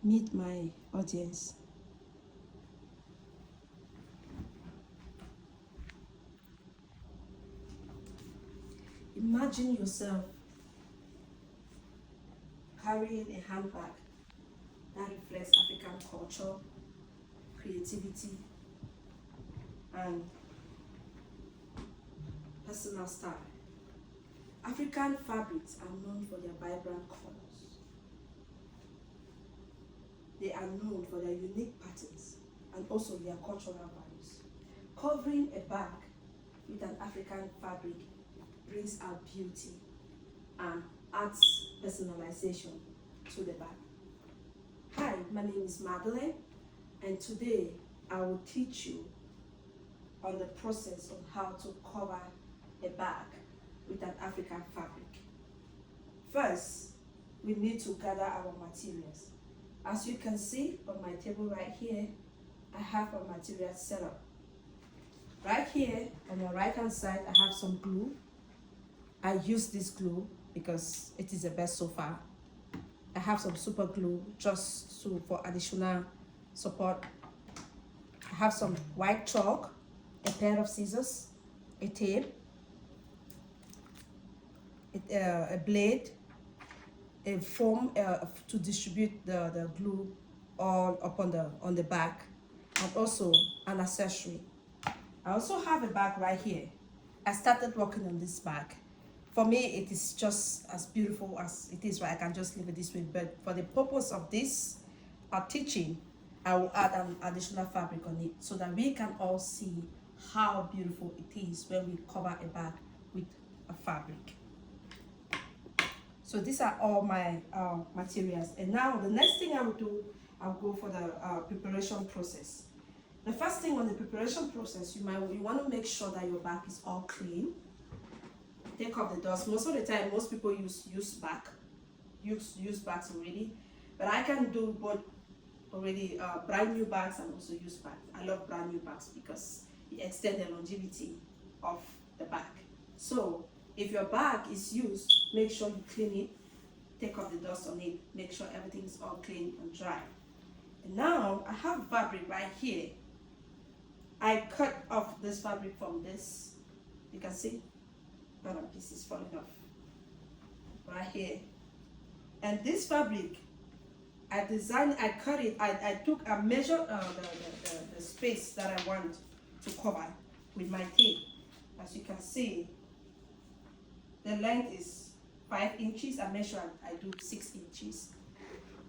Meet my audience. Imagine yourself carrying a handbag that reflects African culture, creativity, and personal style. African fabrics are known for their vibrant colors. They are known for their unique patterns and also their cultural values. Covering a bag with an African fabric brings out beauty and adds personalization to the bag. Hi, my name is Madeleine, and today I will teach you on the process on how to cover a bag with an African fabric. First, we need to gather our materials. As you can see on my table right here, I have my materials set up. Right here on the right hand side, I have some glue. I use this glue because it is the best so far. I have some super glue just for additional support. I have some white chalk, a pair of scissors, a tape, a blade, a foam to distribute the glue all up on the back, and also an accessory. I also have a bag right here. I started working on this bag. For me, it is just as beautiful as it is, right? I can just leave it this way, but for the purpose of this teaching, I will add an additional fabric on it so that we can all see how beautiful it is when we cover a bag with a fabric. So these are all my materials, and now the next thing I will do, I'll go for the preparation process. The first thing on the preparation process, you want to make sure that your bag is all clean. Take off the dust. Most of the time, most people use bags already, but I can do both already brand new bags and also used bags. I love brand new bags because it extends the longevity of the bag. So if your bag is used, make sure you clean it, take off the dust on it, make sure everything is all clean and dry. And now I have fabric right here. I cut off this fabric from this. You can see bottom piece is falling off right here. And this fabric, I cut it, I took a measure the space that I want to cover with my tape. As you can see, the length is 5 inches. I measure, I do 6 inches.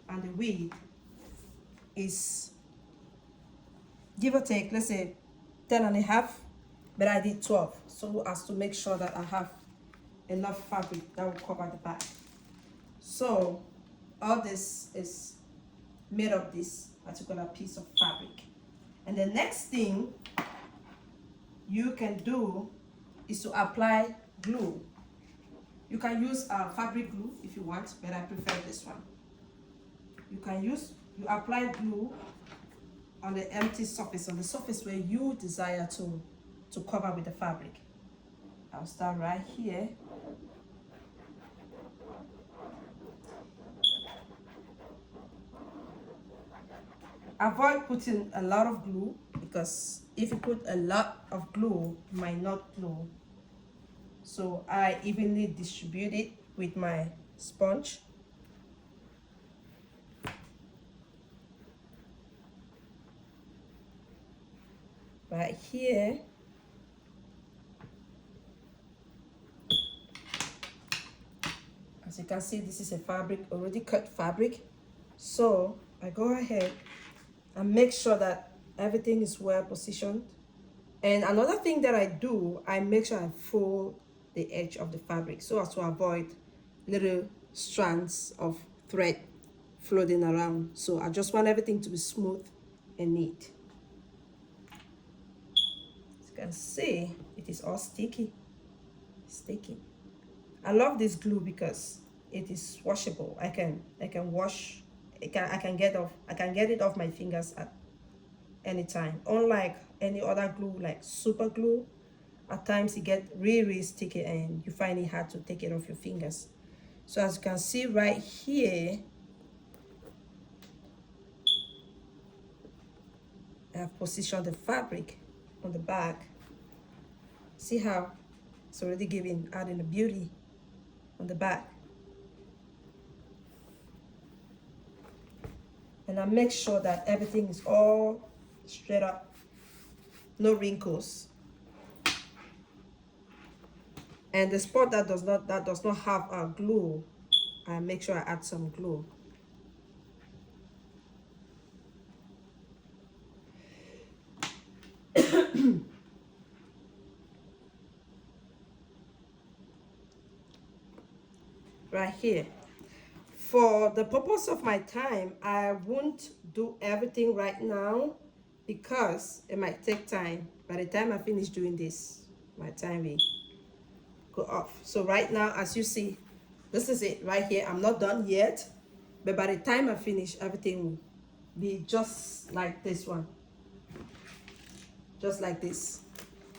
And the width is, give or take, let's say 10 and a half, but I did 12, so as to make sure that I have enough fabric that will cover the bag. So all this is made of this particular piece of fabric. And the next thing you can do is to apply glue. You can use fabric glue if you want, but I prefer this one. You apply glue on the empty surface, on the surface where you desire to cover with the fabric. I'll start right here. Avoid putting a lot of glue, because if you put a lot of glue, it might not glue. So I evenly distribute it with my sponge. Right here. As you can see, this is a fabric, already cut fabric. So I go ahead and make sure that everything is well positioned. And another thing that I do, I make sure I fold the edge of the fabric so as to avoid little strands of thread floating around. So I just want everything to be smooth and neat. As you can see, it is all sticky. I love this glue because it is washable. I can wash. I can get it off my fingers at any time. Unlike any other glue like super glue, at times it gets really sticky and you find it hard to take it off your fingers. So as you can see right here, I have positioned the fabric on the back. See how it's already adding the beauty on the back. And I make sure that everything is all straight up, no wrinkles. And the spot that does not have a glue, I make sure I add some glue. Right here. For the purpose of my time, I won't do everything right now because it might take time. By the time I finish doing this, my time will go off. So right now, as you see, this is it right here. I'm not done yet, but by the time I finish, everything will be just like this one. Just like this.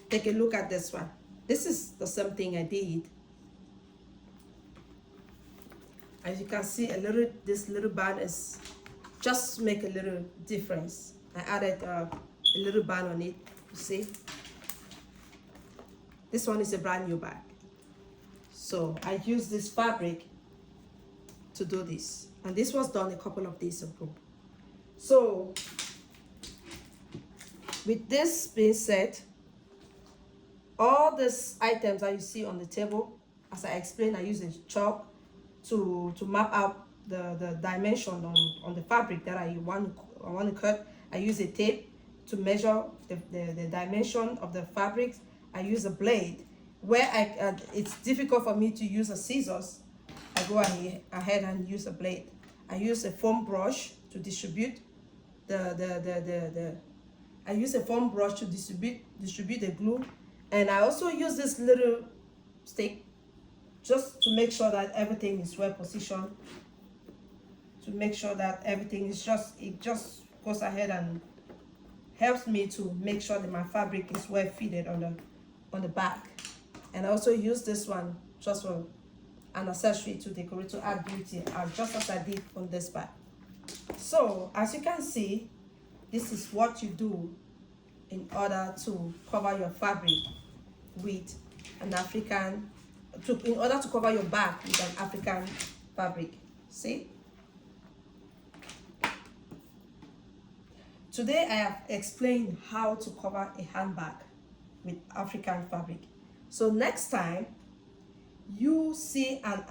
Take a look at this one. This is the same thing I did. As you can see, this little band is just make a little difference. I added a little band on it. You see, this one is a brand new bag. So I use this fabric to do this, and this was done a couple of days ago. So with this being said, all these items that you see on the table, as I explained, I use a chalk to map out the dimension on the fabric that I want to cut. I use a tape to measure the dimension of the fabrics. I use a blade. Where it's difficult for me to use a scissors, I go ahead and use a blade. I use a foam brush to distribute I use a foam brush to distribute the glue, and I also use this little stick just to make sure that everything is well positioned, to make sure that everything is it just goes ahead and helps me to make sure that my fabric is well fitted on the back. And I also use this one just for an accessory to decorate, to add beauty, just as I did on this bag. So as you can see, this is what you do in order to cover your fabric with an African, in order to cover your bag with an African fabric. See? Today I have explained how to cover a handbag with African fabric. So next time you see an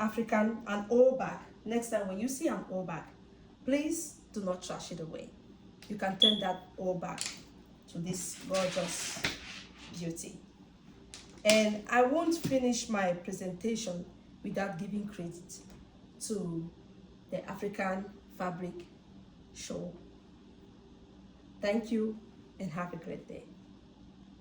old bag, next time when you see an old bag, please do not trash it away. You can turn that old bag to this gorgeous beauty. And I won't finish my presentation without giving credit to the African Fabric Show. Thank you and have a great day.